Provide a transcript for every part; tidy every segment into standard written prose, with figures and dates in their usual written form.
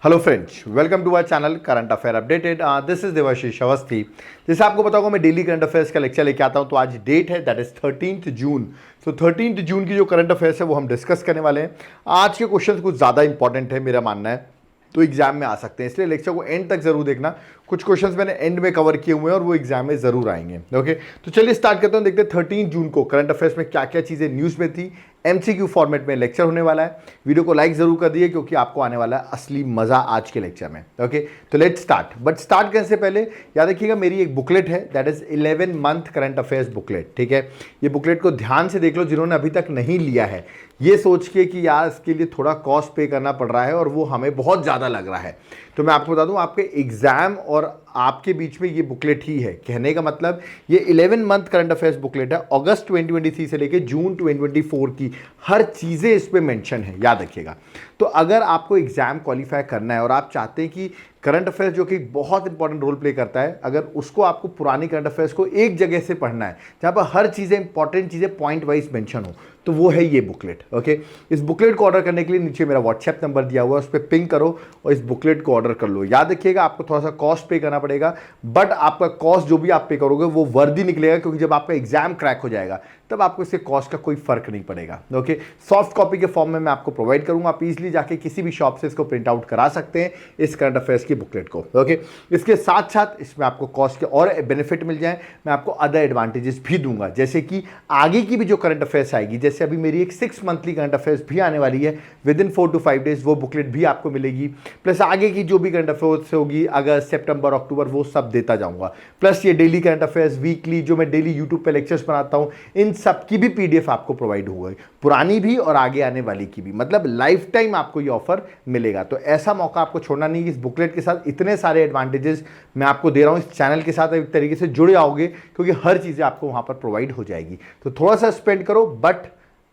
Hello friends, welcome to our channel current affair updated. This is Devashish Awasthi. जैसे आपको पता होगा मैं डेली करंट अफेयर्स का लेक्चर लेके आता हूं, तो आज डेट है that is 13th June. So 13th जून की जो करंट अफेयर्स है वो हम डिस्कस करने वाले हैं। आज के क्वेश्चन कुछ ज़्यादा इंपॉर्टेंट है मेरा मानना है, तो एग्जाम में आ सकते हैं, इसलिए लेक्चर को एंड तक जरूर देखना। कुछ क्वेश्चंस मैंने एंड में कवर किए हुए हैं और वो एग्जाम में जरूर आएंगे। ओके, तो चलिए स्टार्ट करते हैं। देखते हैं 13 जून को करंट अफेयर्स में क्या क्या चीज़ें न्यूज़ में थी। एमसीक्यू फॉर्मेट में लेक्चर होने वाला है। वीडियो को लाइक जरूर कर दिए क्योंकि आपको आने वाला है असली मजा आज के लेक्चर में। ओके, तो लेट्स स्टार्ट। बट स्टार्ट करने से पहले याद रखिएगा मेरी एक बुकलेट है that is 11 month current affairs booklet. ठीक है, ये बुकलेट को ध्यान से देख लो जिन्होंने अभी तक नहीं लिया है, ये सोच के कि यार इसके लिए थोड़ा कॉस्ट पे करना पड़ रहा है और वो हमें बहुत ज़्यादा लग रहा है। तो मैं आपको बता दूं, आपके एग्जाम और आपके बीच में ये बुकलेट ही है। कहने का मतलब ये 11 मंथ करंट अफेयर्स बुकलेट है। अगस्त 2023 से लेकर जून 2024 की हर चीज़ें इस पे मेंशन है, याद रखिएगा। तो अगर आपको एग्जाम क्वालिफाई करना है और आप चाहते हैं कि करंट अफेयर्स जो कि बहुत इंपॉर्टेंट रोल प्ले करता है, अगर उसको आपको पुरानी करंट अफेयर्स को एक जगह से पढ़ना है जहाँ पर हर चीज़ें इंपॉर्टेंट चीज़ें पॉइंट वाइज मेंशन हो, तो वो है ये बुकलेट। ओके, इस बुकलेट को ऑर्डर करने के लिए नीचे मेरा व्हाट्सएप नंबर दिया हुआ है, उस पर पिंग करो और इस बुकलेट को ऑर्डर कर लो। याद रखिएगा आपको थोड़ा सा कॉस्ट पे करना पड़ेगा, बट आपका कॉस्ट जो भी आप पे करोगे वो वर्दी निकलेगा, क्योंकि जब आपका एग्जाम क्रैक हो जाएगा तब आपको इससे कॉस्ट का कोई फर्क नहीं पड़ेगा। ओके, सॉफ्ट कॉपी के फॉर्म में मैं आपको प्रोवाइड करूंगा, आप इजीली जाके किसी भी शॉप से इसको प्रिंट आउट करा सकते हैं इस करंट अफेयर्स की बुकलेट को। ओके, इसके साथ साथ इसमें आपको कॉस्ट के और बेनिफिट मिल जाए, मैं आपको अदर एडवांटेजेस भी दूंगा, जैसे कि आगे की भी जो करंट अफेयर्स आएगी, जैसे अभी मेरी एक 6 मंथली करंट अफेयर्स भी आने वाली है, विद इन 4 to 5 डेज वो बुकलेट भी आपको मिलेगी। प्लस आगे की जो भी करंट अफेयर्स होगी अगस्त, सितंबर, अक्टूबर, वो सब देता जाऊंगा। प्लस ये डेली करंट अफेयर्स वीकली जो मैं डेली यूट्यूब पे लेक्चर्स बनाता हूं, इन सब की भी पीडीएफ आपको प्रोवाइड होगा, पुरानी भी और आगे आने वाली की भी। मतलब लाइफ टाइम आपको ये ऑफर मिलेगा, तो ऐसा मौका आपको छोड़ना नहीं। इस बुकलेट के साथ इतने सारे एडवांटेजेस मैं आपको दे रहा हूं, इस चैनल के साथ एक तरीके से जुड़े आओगे क्योंकि हर चीज़ें आपको वहां पर प्रोवाइड हो जाएगी। तो थोड़ा सा स्पेंड करो, बट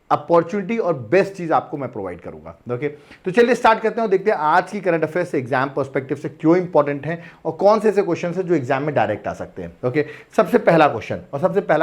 अपॉर्चुनिटी और बेस्ट चीज आपको मैं प्रोवाइड करूंगा। ओके, तो चलिए स्टार्ट करते हैं और देखते हैं आज की करंट अफेयर्स एग्जाम पर्सपेक्टिव से क्यों इंपॉर्टेंट है और कौन से ऐसे क्वेश्चन है जो एग्जाम में डायरेक्ट आ सकते हैं। ओके, सबसे पहला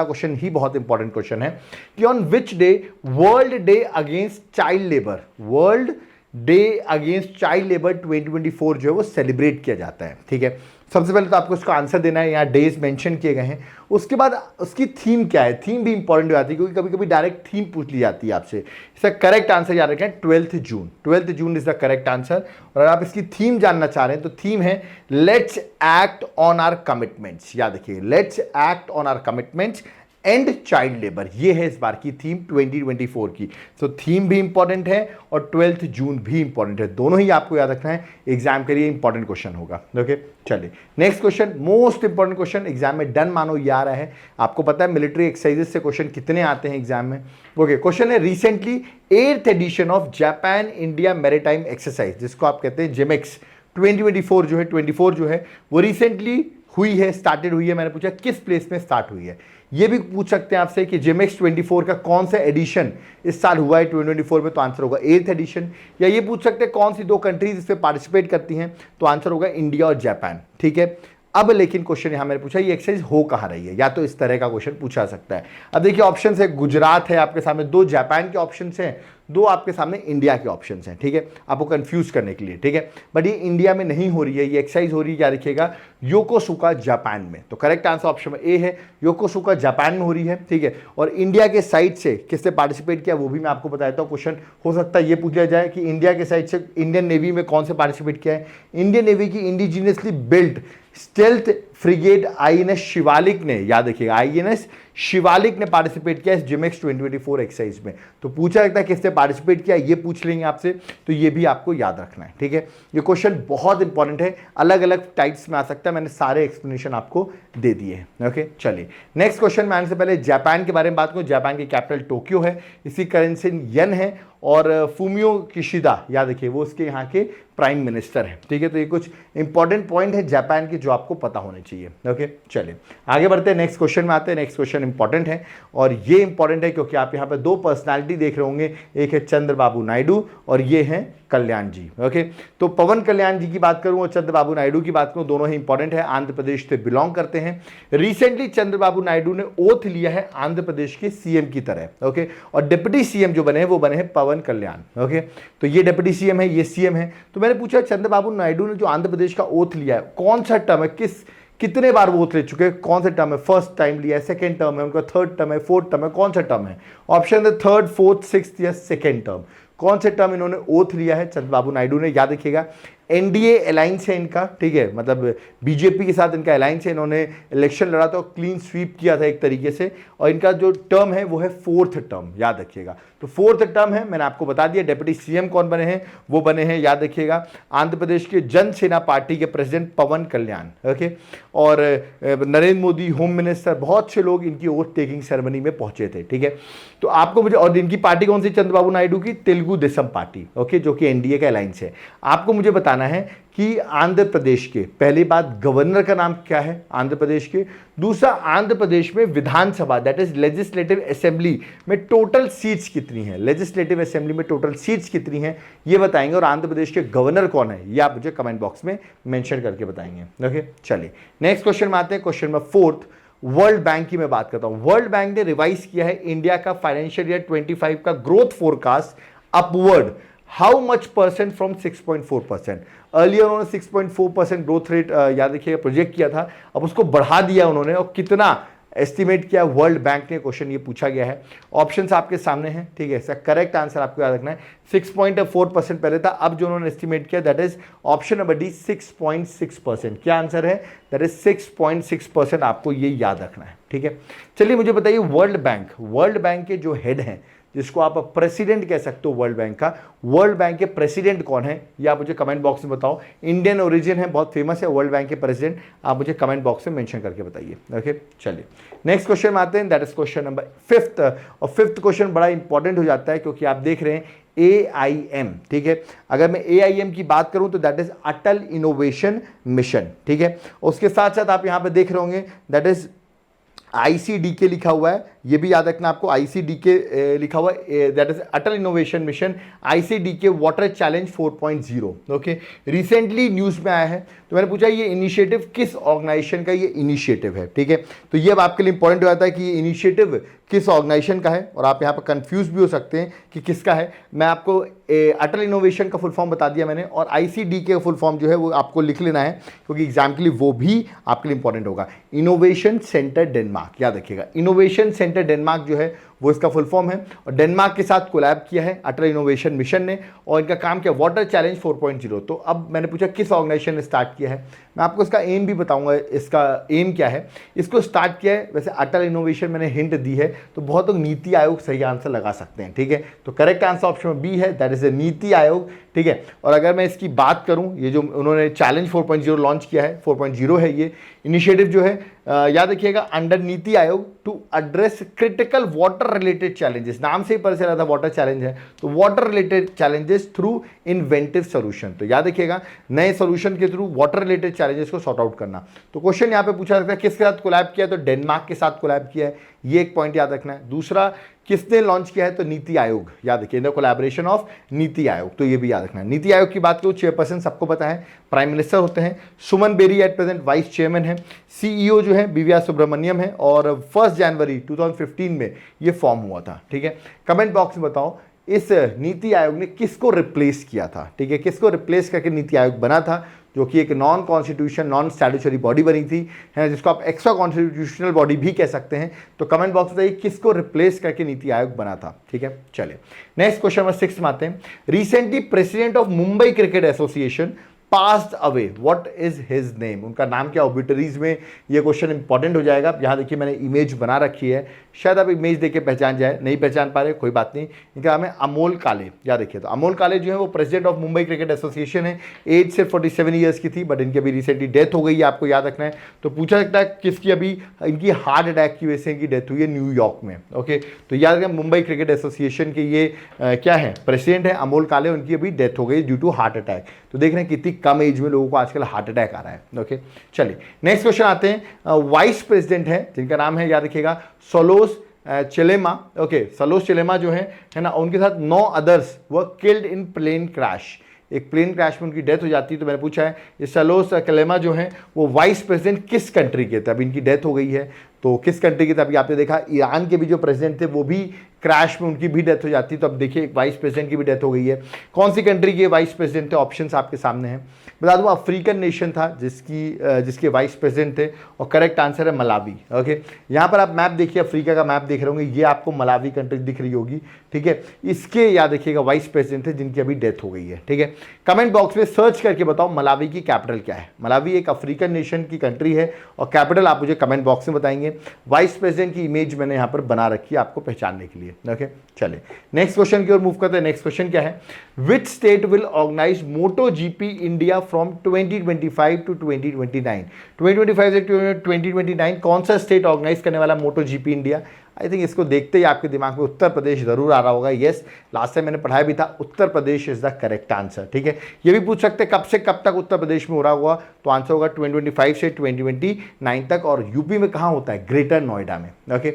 क्वेश्चन ही बहुत इंपॉर्टेंट क्वेश्चन है कि on which day world day against child labour, world day against child labour 2024 जो है वो सेलिब्रेट किया जाता है। ठीक है, सबसे पहले तो आपको इसका आंसर देना है, यहाँ डेज मेंशन किए गए हैं। उसके बाद उसकी थीम क्या है, थीम भी इंपॉर्टेंट हो जाती है क्योंकि कभी कभी डायरेक्ट थीम पूछ ली जाती है आपसे। इसका करेक्ट आंसर याद रखें 12th June. 12th June is the correct answer. और अगर आप इसकी थीम जानना चाह रहे हैं तो थीम है let's act on our commitments. याद रखिए, let's act on our commitments and child labour, ये है इस बार की थीम 2024 की। तो थीम भी इंपॉर्टेंट है और 12th जून भी इंपॉर्टेंट है, दोनों ही आपको याद रखना है, एग्जाम के लिए इंपॉर्टेंट क्वेश्चन होगा। ओके, चलिए next question, most important question exam में डन मानो ये आ रहा है। आपको पता है मिलिट्री एक्सरसाइजेस से क्वेश्चन कितने आते हैं एग्जाम में। ओके, क्वेश्चन है recently 8th edition of Japan India maritime exercise, जिसको आप कहते हैं जेमेक्स 2024 जो है 24 जो है वो रिसेंटली हुई है, स्टार्टेड हुई है। मैंने पूछा किस प्लेस में स्टार्ट हुई है। ये भी पूछ सकते हैं आपसे कि जेमेक्स 24 का कौन सा एडिशन इस साल हुआ है 2024 में, तो आंसर होगा 8th एडिशन। या ये पूछ सकते हैं कौन सी 2 कंट्रीज इसमें पार्टिसिपेट करती हैं, तो आंसर होगा इंडिया और जापान। ठीक है, अब लेकिन क्वेश्चन यहां मैंने पूछा ये एक्सरसाइज हो कहां रही है, या तो इस तरह का क्वेश्चन पूछा सकता है। अब देखिए ऑप्शन है, गुजरात है आपके सामने, 2 जापान के ऑप्शन हैं, 2 आपके सामने इंडिया के ऑप्शन हैं। ठीक है, आपको कंफ्यूज करने के लिए। ठीक है, बट ये इंडिया में नहीं हो रही है, ये एक्सरसाइज हो रही है, क्या लिखिएगा, योकोसुका जापान में। तो करेक्ट आंसर ऑप्शन ए है, योकोसुका जापान में हो रही है। ठीक है, और इंडिया के साइड से किसने पार्टिसिपेट किया वो भी मैं आपको बताता हूँ। क्वेश्चन हो सकता है ये पूछा जाए कि इंडिया के साइड से इंडियन नेवी में कौन से पार्टिसिपेट किया है। इंडियन नेवी की indigenously built stealth frigate INS Shivalik ने, याद रखिएगा आईएनएस शिवालिक ने पार्टिसिपेट किया इस जेमेक्स 2024 एक्सरसाइज में। तो पूछा जाता है किसने पार्टिसिपेट किया, ये पूछ लेंगे आपसे, तो ये भी आपको याद रखना है। ठीक है, ये क्वेश्चन बहुत इंपॉर्टेंट है, अलग अलग टाइप्स में आ सकता है, मैंने सारे एक्सप्लेनेशन आपको दे दिए हैं। ओके, चलिए नेक्स्ट क्वेश्चन में आने से पहले जापान के बारे में बात करूं। जापान की कैपिटल टोक्यो है, इसकी करेंसी येन है और फूमियो किशिदा, याद रखिए वो उसके यहाँ के प्राइम मिनिस्टर है। ठीक है, तो ये कुछ इंपॉर्टेंट पॉइंट है जापान के जो आपको पता होने चाहिए। ओके, चलिए आगे बढ़ते हैं, नेक्स्ट क्वेश्चन में आते हैं। नेक्स्ट क्वेश्चन इंपॉर्टेंट है और ये इंपॉर्टेंट है क्योंकि आप यहाँ पे 2 पर्सनालिटी देख रहे होंगे, एक है चंद्रबाबू नायडू और ये है कल्याण जी। ओके, तो पवन कल्याण जी की बात करूं और चंद्रबाबू नायडू की बात करूं, दोनों ही इंपॉर्टेंट है, आंध्र प्रदेश से बिलोंग करते हैं। रिसेंटली चंद्रबाबू नायडू ने ओथ लिया है आंध्र प्रदेश के सीएम की तरह। ओके, और डिप्टी सीएम जो बने हैं वो बने हैं पवन कल्याण। ओके, तो ये डिप्टी सीएम है, ये सीएम है। तो मैंने पूछा चंद्रबाबू नायडू ने जो आंध्र प्रदेश का ओथ लिया है कौन सा टर्म है, कितने बार वो ओथ ले चुके हैं, कौन सा टर्म है, फर्स्ट टाइम लिया है, सेकंड टर्म है उनका, थर्ड टर्म है, फोर्थ टर्म है, कौन सा टर्म है? ऑप्शन है थर्ड, फोर्थ, सिक्स्थ या सेकंड टर्म। कौन से टर्म इन्होंने ओथ लिया है चंद्रबाबू नायडू ने? याद रखिएगा, एनडीए अलायंस है इनका, ठीक है, मतलब बीजेपी के साथ इनका अलायंस है। इन्होंने इलेक्शन लड़ा था और क्लीन स्वीप किया था एक तरीके से, और इनका जो टर्म है वो है फोर्थ टर्म, याद रखिएगा। तो फोर्थ टर्म है, मैंने आपको बता दिया। डिप्टी सीएम कौन बने हैं? वो बने हैं, याद रखिएगा, आंध्र प्रदेश के जन सेना पार्टी के प्रेसिडेंट पवन कल्याण। ओके, और नरेंद्र मोदी होम मिनिस्टर, बहुत से लोग इनकी ओथ टेकिंग सेरेमनी में पहुंचे थे। ठीक है, तो आपको मुझे, और इनकी पार्टी कौन सी चंद्रबाबू नायडू की? तेलुगु देशम पार्टी। ओके, जो कि एनडीए का अलायंस है। आपको मुझे बताना है कि आंध्र प्रदेश के, पहली बात, गवर्नर का नाम क्या है आंध्र प्रदेश के? दूसरा, आंध्र प्रदेश में विधानसभा, दैट इज लेजिस्लेटिव असेंबली में टोटल सीट्स कितनी है? लेजिस्लेटिव असेंबली में टोटल सीट्स कितनी है ये बताएंगे। और आंध्र प्रदेश के गवर्नर कौन है ये आप मुझे कमेंट बॉक्स में मेंशन करके बताएंगे। ओके, चलिए नेक्स्ट क्वेश्चन में आते हैं। क्वेश्चन नंबर 4 वर्ल्ड बैंक की मैं बात करता हूं। वर्ल्ड बैंक ने रिवाइज किया है इंडिया का फाइनेंशियल ईयर 25 का growth forecast upward. How much percent from 6.4%? Earlier उन्होंने 6.4% ग्रोथ रेट, याद रखिएगा, प्रोजेक्ट किया था, अब उसको बढ़ा दिया उन्होंने, और कितना एस्टिमेट किया वर्ल्ड बैंक ने? क्वेश्चन ये पूछा गया है। ऑप्शंस आपके सामने हैं, ठीक है, इसका करेक्ट आंसर आपको याद रखना है। 6.4% पहले था, अब जो उन्होंने एस्टिमेट किया that is option number D, 6.6%। क्या आंसर है? दैट इज 6.6%, आपको ये याद रखना है। ठीक है, चलिए मुझे बताइए, वर्ल्ड बैंक के जो हेड हैं, जिसको आप प्रेसिडेंट कह सकते हो वर्ल्ड बैंक का, वर्ल्ड बैंक के प्रेसिडेंट कौन है ये आप मुझे कमेंट बॉक्स में बताओ। इंडियन ओरिजिन है, बहुत फेमस है वर्ल्ड बैंक के प्रेसिडेंट, आप मुझे कमेंट बॉक्स में मेंशन करके बताइए। ओके, चलिए नेक्स्ट क्वेश्चन में आते हैं, दैट इज क्वेश्चन नंबर 5। और 5th क्वेश्चन बड़ा इंपॉर्टेंट हो जाता है क्योंकि आप देख रहे हैं AIM। ठीक है, अगर मैं AIM की बात करूं तो that is Atal innovation mission. ठीक है, उसके साथ साथ आप यहां पे देख रहे होंगे दैट इज ICDK लिखा हुआ है, ये भी याद रखना आपको, ICDK लिखा हुआ है, that is Atal innovation mission, ICDK water challenge 4.0। Okay, recently news में आया है, तो मैंने पूछा ये इनिशिएटिव किस ऑर्गेनाइजेशन का ये इनिशिएटिव है। ठीक है, तो ये अब आपके लिए इंपॉर्टेंट हो जाता है कि ये इनिशिएटिव किस ऑर्गेनाइजेशन का है, और आप यहाँ पर कंफ्यूज भी हो सकते हैं कि किसका है। मैं आपको अटल इनोवेशन का फुल फॉर्म बता दिया मैंने, और ICDK का फुल फॉर्म जो है वो आपको लिख लेना है क्योंकि एग्जाम के लिए वो भी आपके लिए इंपॉर्टेंट होगा। इनोवेशन सेंटर डेनमार्क, याद रखिएगा, इनोवेशन सेंटर डेनमार्क जो है वो इसका फुल फॉर्म है, और डेनमार्क के साथ कोलैब किया है अटल इनोवेशन मिशन ने, और इनका काम किया वाटर चैलेंज 4.0। तो अब मैंने पूछा किस ऑर्गेनाइजेशन ने स्टार्ट किया है, मैं आपको इसका एम भी बताऊंगा, इसका एम क्या है। इसको स्टार्ट किया है, वैसे अटल इनोवेशन मैंने हिंट दी है, तो बहुत लोग नीति आयोग सही आंसर लगा सकते हैं। ठीक है, तो करेक्ट आंसर ऑप्शन बी है, that is a NITI Aayog. ठीक है, और अगर मैं इसकी बात करूं, ये जो उन्होंने चैलेंज 4.0 लॉन्च किया है, 4.0 है ये इनिशिएटिव जो है, याद रखिएगा, under NITI Aayog to address critical water related challenges. नाम से ही पता चला था वाटर चैलेंज है, तो water related challenges through inventive solution. तो याद रखिएगा, नए सोल्यूशन के थ्रू वाटर रिलेटेड चैलेंजेस को सॉर्ट आउट करना। तो क्वेश्चन यहाँ पे पूछा जाता है किसके साथ कोलैब किया, तो डेनमार्क के साथ कोलैब किया है, ये एक पॉइंट याद रखना है। दूसरा, किसने लॉन्च किया है, तो नीति आयोग, याद रखिए, in the collaboration of NITI Aayog, तो ये भी याद रखना है। नीति आयोग की बात करूँ, चेयरपर्सन सबको पता है प्राइम मिनिस्टर होते हैं, Suman Bery at present vice chairman है, CEO जो है BVR सुब्रमण्यम है, और 1 जनवरी 2015 में ये फॉर्म हुआ था। ठीक है, कमेंट बॉक्स में बताओ इस नीति आयोग ने किसको रिप्लेस किया था। ठीक है, किसको रिप्लेस करके नीति आयोग बना था, जो कि एक non constitution non statutory body बनी थी, है, जिसको आप एक्स्ट्रा कॉन्स्टिट्यूशनल बॉडी भी कह सकते हैं। तो कमेंट बॉक्स में बताइए किसको रिप्लेस करके नीति आयोग बना था। ठीक है, चलिए नेक्स्ट क्वेश्चन नंबर 6 में आते हैं। Recently president of Mumbai cricket association passed away, what is his name, उनका नाम क्या? ऑब्ituaries में ये क्वेश्चन इंपॉर्टेंट हो जाएगा। यहाँ देखिए मैंने इमेज बना रखी है, शायद आप इमेज देख के पहचान जाए, नहीं पहचान पा रहे कोई बात नहीं। इनका नाम है अमोल काले, याद रखिए। तो अमोल काले जो है वो president of Mumbai cricket association है, एज से 47 ईयर्स की थी, बट इनकी अभी रिसेंटली डेथ हो गई है, आपको याद रखना है। तो पूछा सकता है किसकी, अभी इनकी हार्ट अटैक की वजह से इनकी डेथ हुई है न्यूयॉर्क में। ओके, तो याद रखें मुंबई क्रिकेट एसोसिएशन के ये क्या है, प्रेसिडेंट है अमोल काले, उनकी अभी डेथ हो गई ड्यू टू हार्ट अटैक। तो देख रहे हैं कितनी कम एज में लोगों को आजकल हार्ट अटैक आ रहा है। ओके, चलिए नेक्स्ट क्वेश्चन आते हैं। वाइस प्रेसिडेंट है जिनका नाम है, याद रखिएगा, सोलोस चिलेमा, ओके, सलोस चिलेमा जो है ना, उनके साथ 9 others were killed in plane crash. एक प्लेन क्रैश में उनकी डेथ हो जाती है। तो मैंने पूछा है ये सलोस चिलेमा जो है वो वाइस प्रेसिडेंट किस कंट्री के थे, अभी इनकी डेथ हो गई है तो किस कंट्री के थे। अभी आपने देखा ईरान के भी जो प्रेसिडेंट थे वो भी क्रैश में उनकी भी डेथ हो जाती है। तो अब देखिए एक वाइस प्रेसिडेंट की भी डेथ हो गई है। कौन सी कंट्री के वाइस प्रेसिडेंट थे, ऑप्शंस आपके सामने हैं। बता दूं अफ्रीकन नेशन था जिसके वाइस प्रेसिडेंट थे और करेक्ट आंसर है मलावी। ओके, यहाँ पर आप मैप देखिए, अफ्रीका का मैप देख रहे होंगे, ये आपको मलावी कंट्री दिख रही होगी। ठीक है, इसके याद रखिएगा वाइस प्रेसिडेंट थे जिनकी अभी डेथ हो गई है। ठीक है, कमेंट बॉक्स में सर्च करके बताओ मलावी की कैपिटल क्या है। मलावी एक अफ्रीकन नेशन की कंट्री है और कैपिटल आप मुझे कमेंट बॉक्स में बताएंगे। वाइस प्रेसिडेंट की इमेज मैंने यहाँ पर बना रखी है आपको पहचानने के लिए। ओके, चलिए नेक्स्ट क्वेश्चन की ओर मूव करते हैं। नेक्स्ट क्वेश्चन क्या है, which state will organise MotoGP India from 2025 to 2029। 2025 से 2029 कौन सा स्टेट ऑर्गेनाइज करने वाला मोटो जीपी इंडिया। आई थिंक इसको देखते ही आपके दिमाग में उत्तर प्रदेश जरूर आ रहा होगा। यस, लास्ट टाइम मैंने पढ़ाया भी था, Uttar Pradesh is the correct answer. ठीक है, ये भी पूछ सकते कब से कब तक उत्तर प्रदेश में हो रहा होगा, तो आंसर होगा 2025 से 2029 तक। और यूपी में कहाँ होता है, ग्रेटर नोएडा में। ओके,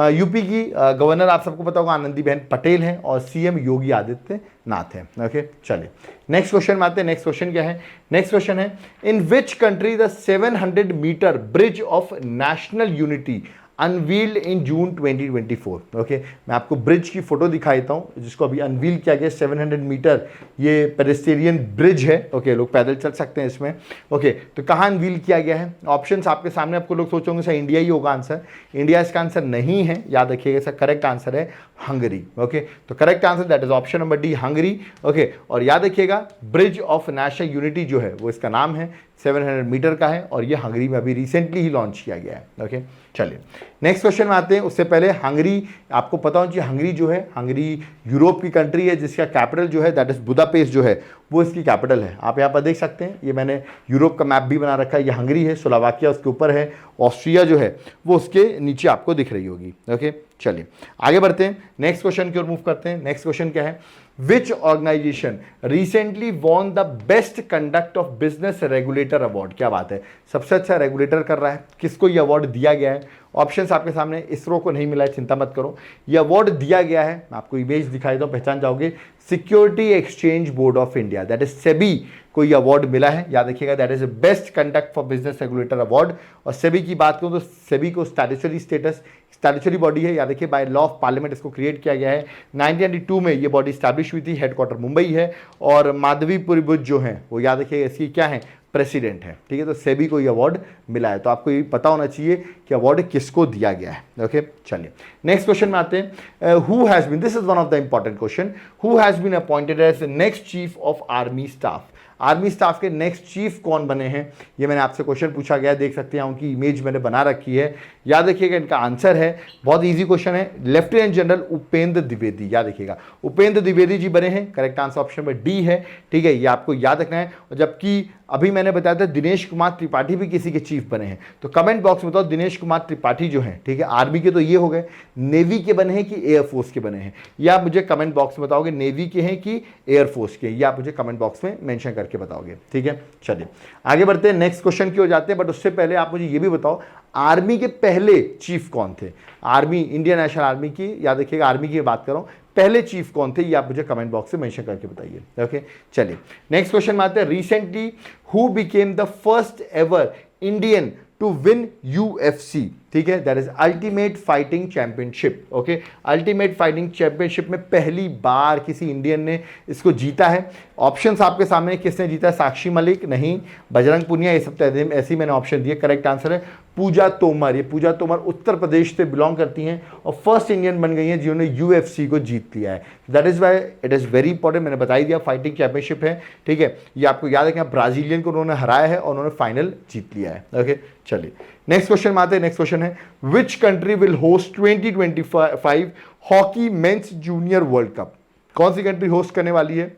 यूपी की गवर्नर आप सबको पता होगा आनंदीबेन पटेल हैं और सीएम योगी आदित्यनाथ हैं। ओके, चलिए नेक्स्ट क्वेश्चन में आते हैं। नेक्स्ट क्वेश्चन क्या है, नेक्स्ट क्वेश्चन है in which country the 700 metre bridge of national unity unveiled in June 2024। Okay, मैं आपको ब्रिज की फोटो दिखा देता हूँ जिसको अभी अनवील किया गया। 700 मीटर ये पेडेस्ट्रियन ब्रिज है। ओके, लोग पैदल चल सकते हैं इसमें। ओके, तो कहाँ अनवील किया गया है, ऑप्शंस आपके सामने। आपको लोग सोचोगे सर इंडिया ही होगा आंसर, इंडिया इसका आंसर नहीं है, याद रखिएगा सर करेक्ट आंसर है हंगरी। ओके, तो correct answer that is option number D, Hungary. Okay, और याद रखिएगा ब्रिज ऑफ नेशनल यूनिटी जो है वो इसका नाम है, 700 मीटर का है और ये हंगरी में अभी रिसेंटली ही लॉन्च किया गया है। ओके, चलिए नेक्स्ट क्वेश्चन में आते हैं। उससे पहले हंगरी, आपको पता हो कि हंगरी जो है, हंगरी यूरोप की कंट्री है जिसका कैपिटल जो है दैट इज बुदापेस्ट जो है वो इसकी कैपिटल है। आप यहाँ पर देख सकते हैं, ये मैंने यूरोप का मैप भी बना रखा है। ये हंगरी है, स्लोवाकिया उसके ऊपर है, ऑस्ट्रिया जो है वो उसके नीचे आपको दिख रही होगी। ओके, चलिए आगे बढ़ते हैं, नेक्स्ट क्वेश्चन की ओर मूव करते हैं। नेक्स्ट क्वेश्चन क्या है, which organisation recently won the best conduct of business regulator award. क्या बात है, सबसे अच्छा रेगुलेटर कर रहा है, किसको ये अवार्ड दिया गया है। ऑप्शंस आपके सामने, इसरो को नहीं मिला है, चिंता मत करो, ये अवार्ड दिया गया है, मैं आपको इमेज दिखाई दूं पहचान जाओगे, security exchange board of India that is SEBI को ये अवार्ड मिला है। याद रखिएगा that is best conduct for business regulator award. और सेबी की बात करूं तो सेबी को स्टैट्यूटरी स्टेटस, स्टैट्यूटरी बॉडी है, याद रखिए बाय लॉ ऑफ पार्लियामेंट इसको क्रिएट किया गया है। 1992 में ये बॉडी स्टैब्लिश हुई थी, हेडक्वार्टर मुंबई है और माधवीपुरी बुद्ध जो है वो याद रखिएगा इसकी क्या है, प्रेसिडेंट है। ठीक है, तो सेबी को ये अवार्ड मिला है, तो आपको ये पता होना चाहिए कि अवार्ड किसको दिया गया है। ओके, चलिए नेक्स्ट क्वेश्चन में आते हैं। Who has been, this is one of the important question, who has been appointed as next chief of army staff. Army staff के नेक्स्ट चीफ कौन बने हैं, ये मैंने आपसे क्वेश्चन पूछा गया, देख सकते हैं उनकी इमेज मैंने बना रखी है। याद रखिएगा इनका आंसर है, बहुत इजी क्वेश्चन है, लेफ्टिनेंट जनरल उपेंद्र द्विवेदी। याद रखिएगा उपेंद्र द्विवेदी जी बने हैं, करेक्ट आंसर ऑप्शन में डी है। ठीक है, ये आपको याद रखना है। और जबकि अभी मैंने बताया था दिनेश कुमार त्रिपाठी भी किसी के चीफ बने हैं, तो कमेंट बॉक्स में बताओ दिनेश कुमार त्रिपाठी जो हैं, ठीक है, आर्मी के तो ये हो गए, नेवी के बने हैं कि एयरफोर्स के बने हैं, या आप मुझे कमेंट बॉक्स में बताओगे नेवी के हैं कि एयरफोर्स के, ये आप मुझे कमेंट बॉक्स में मेंशन करके बताओगे। ठीक है, चलिए आगे बढ़ते हैं, नेक्स्ट क्वेश्चन की ओर जाते हैं। बट उससे पहले आप मुझे ये भी बताओ आर्मी के पहले चीफ कौन थे, आर्मी, इंडियन नेशनल आर्मी की, याद रखिएगा आर्मी की बात कर रहा हूं, पहले चीफ कौन थे, ये आप मुझे कमेंट बॉक्स में मेंशन करके बताइए। ओके, चलिए नेक्स्ट क्वेश्चन में आते हैं। Recently who became the first ever Indian to win UFC, ठीक है, that is ultimate fighting championship. Okay, ultimate fighting championship में पहली बार किसी इंडियन ने इसको जीता है। ऑप्शंस आपके सामने, किसने जीता है, साक्षी मलिक नहीं, बजरंग पुनिया, ये सब ऐसे ही मैंने ऑप्शन दिए। करेक्ट आंसर है पूजा तोमर। ये पूजा तोमर उत्तर प्रदेश से बिलोंग करती हैं और फर्स्ट इंडियन बन गई हैं जिन्होंने यूएफसी को जीत लिया है। That is why it is very important, मैंने बता ही दिया फाइटिंग चैंपियनशिप है। ठीक है, ये आपको याद रखना, ब्राजीलियन को उन्होंने हराया है और उन्होंने फाइनल जीत लिया है। ओके, चलिए नेक्स्ट क्वेश्चन में आते हैं। नेक्स्ट क्वेश्चन है which country will host 2025 hockey mains junior world cup. कौन सी कंट्री होस्ट करने वाली है,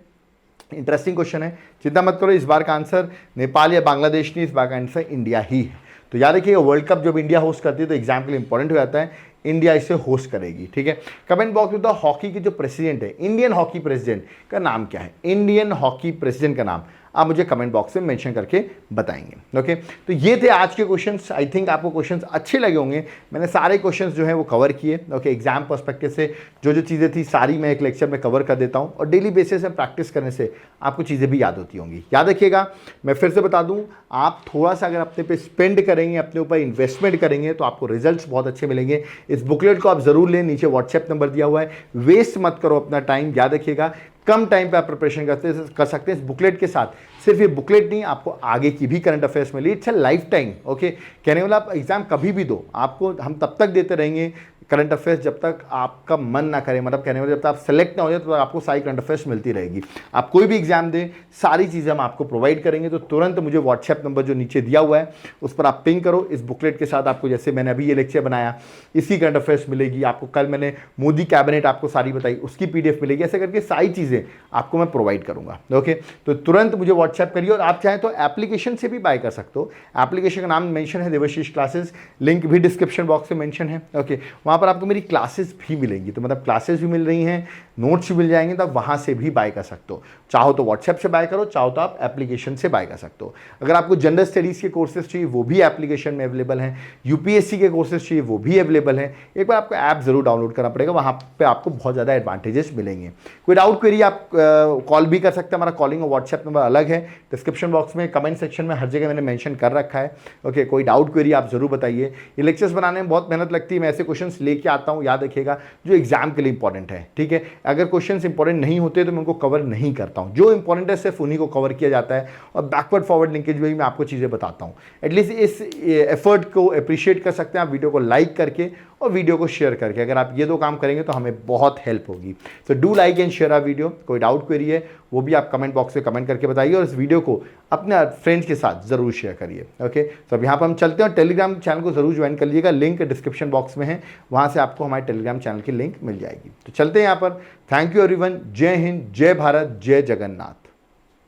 इंटरेस्टिंग क्वेश्चन है, चिंता मत करो, इस बार का आंसर नेपाल या बांग्लादेश नहीं, इस बार का आंसर इंडिया ही है। तो याद रखिए वर्ल्ड कप जब इंडिया होस्ट करती है तो एग्जाम्पल इंपॉर्टेंट हो जाता है, इंडिया इसे होस्ट करेगी। ठीक है, कमेंट बॉक्स में तो हॉकी के जो प्रेसिडेंट है, इंडियन हॉकी प्रेसिडेंट का नाम क्या है, इंडियन हॉकी प्रेसिडेंट का नाम आप मुझे कमेंट बॉक्स में मेंशन करके बताएंगे। ओके, तो ये थे आज के क्वेश्चंस। आई थिंक आपको क्वेश्चंस अच्छे लगे होंगे। मैंने सारे क्वेश्चंस जो है वो कवर किए। ओके, एग्जाम पर्सपेक्टिव से जो चीज़ें थी सारी मैं एक लेक्चर में कवर कर देता हूँ, और डेली बेसिस में प्रैक्टिस करने से आपको चीज़ें भी याद होती होंगी। याद रखिएगा, मैं फिर से बता दूँ, आप थोड़ा सा अगर अपने पे स्पेंड करेंगे, अपने ऊपर इन्वेस्टमेंट करेंगे, तो आपको रिजल्ट्स बहुत अच्छे मिलेंगे। इस बुकलेट को आप जरूर लें, नीचे व्हाट्सएप नंबर दिया हुआ है। वेस्ट मत करो अपना टाइम। याद रखिएगा, कम टाइम पे आप प्रिपरेशन कर सकते हैं इस बुकलेट के साथ। सिर्फ ये बुकलेट नहीं, आपको आगे की भी करंट अफेयर्स मिली। It's life time. ओके, कहने वाला आप एग्जाम कभी भी दो, आपको हम तब तक देते रहेंगे करंट अफेयर्स जब तक आपका मन ना करे, मतलब कहने वाले जब तक आप सेलेक्ट ना हो जाए तो आपको सारी करंट अफेयर्स मिलती रहेगी। आप कोई भी एग्जाम दें, सारी चीज़ें हम आपको प्रोवाइड करेंगे। तो तुरंत मुझे व्हाट्सएप नंबर जो नीचे दिया हुआ है उस पर आप पिंग करो। इस बुकलेट के साथ आपको, जैसे मैंने अभी ये लेक्चर बनाया, इसकी करंट अफेयर्स मिलेगी आपको। कल मैंने मोदी कैबिनेट आपको सारी बताई, उसकी PDF मिलेगी। ऐसे करके सारी चीज़ें आपको मैं प्रोवाइड करूँगा। ओके, तो तुरंत मुझे व्हाट्सएप करिए। और आप चाहें तो एप्लीकेशन से भी बाय कर सकते हो। एप्लीकेशन का नाम मेंशन है देवाशीष क्लासेस, लिंक भी डिस्क्रिप्शन बॉक्स में मेंशन है। ओके, वहाँ पर आपको मेरी क्लासेस भी मिलेंगी, तो मतलब क्लासेस भी मिल रही हैं, नोट्स भी मिल जाएंगे, तो आप वहाँ से भी बाय कर सकते हो। चाहो तो व्हाट्सएप से बाय करो, चाहो तो आप एप्लीकेशन से बाय कर सकते हो। अगर आपको जनरल स्टडीज़ के कोर्सेज चाहिए वो भी एप्लीकेशन में अवेलेबल हैं। UPSC के कोर्सेज चाहिए वो भी अवेलेबल हैं। एक बार आपको ऐप जरूर डाउनलोड करना पड़ेगा, वहाँ पे आपको बहुत ज़्यादा एडवांटेजेस मिलेंगे। कोई डाउट क्वेरी आप कॉल भी कर सकते हैं। हमारा कॉलिंग और व्हाट्सएप नंबर अलग है, डिस्क्रिप्शन बॉक्स में, कमेंट सेक्शन में, हर जगह मैंने मेंशन कर रखा है। ओके, कोई डाउट क्वेरी आप जरूर बताइए। ये लेक्चर्स बनाने में बहुत मेहनत लगती है, मैं ऐसे क्वेश्चंस लेके आता हूँ, याद रखिएगा, जो एग्जाम के लिए इंपॉर्टेंट है। ठीक है, अगर क्वेश्चंस इंपॉर्टेंट नहीं होते तो मैं उनको कवर नहीं करता हूँ। जो इंपॉर्टेंट है सिर्फ उन्हीं को कवर किया जाता है, और बैकवर्ड फॉरवर्ड लिंकेज में भी मैं आपको चीज़ें बताता हूँ। एटलीस्ट इस एफर्ट को अप्रिशिएट कर सकते हैं आप वीडियो को लाइक करके और वीडियो को शेयर करके। अगर आप ये दो काम करेंगे तो हमें बहुत हेल्प होगी। तो do like and share our video. कोई डाउट क्वेरी है वो भी आप कमेंट बॉक्स में कमेंट करके बताइए, और इस वीडियो को अपने फ्रेंड्स के साथ ज़रूर शेयर करिए। ओके, तो अब यहाँ पर हम चलते हैं, और टेलीग्राम चैनल को ज़रूर ज्वाइन कर लीजिएगा, लिंक डिस्क्रिप्शन बॉक्स में है, वहाँ से आपको हमारे टेलीग्राम चैनल की लिंक मिल जाएगी। तो चलते हैं यहाँ पर। Thank you everyone. जय हिंद, जय भारत, जय जगन्नाथ।